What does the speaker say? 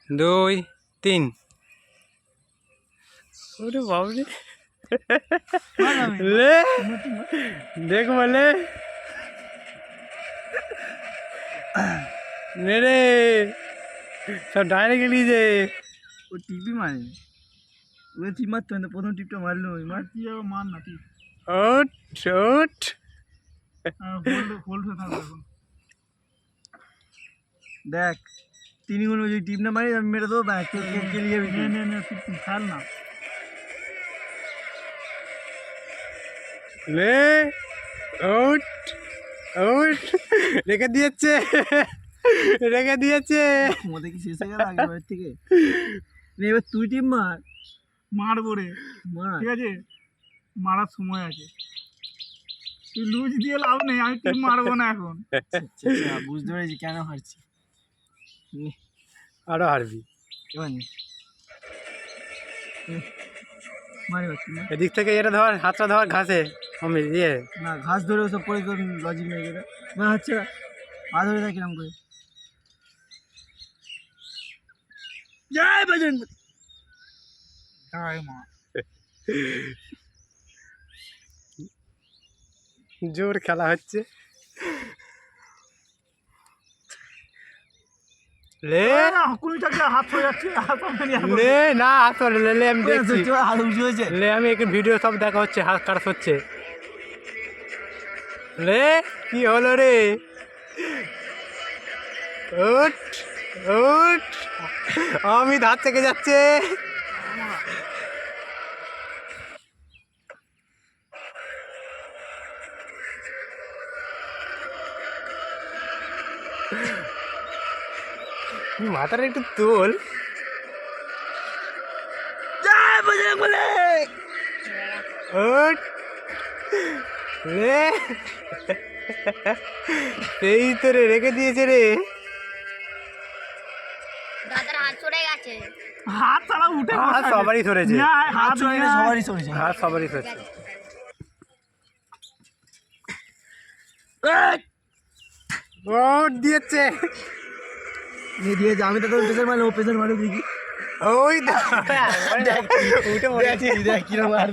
দুই তিন। ওরে বাবরে লে দেখ বলে রে সব ডাইরেক্ট লিজে ও টিপি মারে ওই টিপ মারতো না, প্রথম টিপটা মারলো ওই মার কি যাবে মার না টিপ ওট ওট হোল্ড হয়ে থাকবে এখন। দেখ 3 গুণ যদি টিপ না মারি আমি মেরে দেবো, ব্যাস কেলিয়ে যাবি। নে নে খেল না লে ওট ওট রেখে দিয়েছে রেখে দিয়েছে। মধ্যে কি শেষ হয়ে গেল আগের বারের থেকে? এবার তুই টিপ মার। মারবো রে মার, ঠিক আছে মারার সময় আছে, তুই লুজ দিয়ে লাভ নেই, আমি টিপ মারবো না এখন। বুঝতে পেরেছি কেন হারছি। আরো হারবি এবার মারি এদিক থেকে এটা ধর, হাতটা ধর ঘাসে আমি দিয়ে না, ঘাস ধরে ওসব পরে লজিক নেই এটা না, হচ্ছে পা ধরে দেখ কিরম করে। জয় বজরঙ্গ জয় মা। জোর খেলা হচ্ছে। লে হাত হয়ে যাচ্ছে, লে না হাত লে লে আমি দেখছি হাত উঁচু হয়েছে। লে আমি এখানে ভিডিও সব দেখা হচ্ছে, হাত কাটা হচ্ছে। লে কি হলো রে? উঠ উঠ আমি হাত থেকে যাচ্ছে। মাথাটা একটু তোল। জয় বজরঙ্গ বলে উঠ লে সেই তো রে রেখে দিয়েছে রে। দাদার হাত ছড়ে গেছে। হাত ছাড়া উঠে হাত সবারই ধরেছে, হাত সবারই সরেছে, হাত সবারই ধরেছে। ওট দিয়েছে দিয়ে আমি তো প্রেশার মারলে ও প্রেশার মারো দেখি। ওই উঠে পড়েছে। দেখ কিরকম আর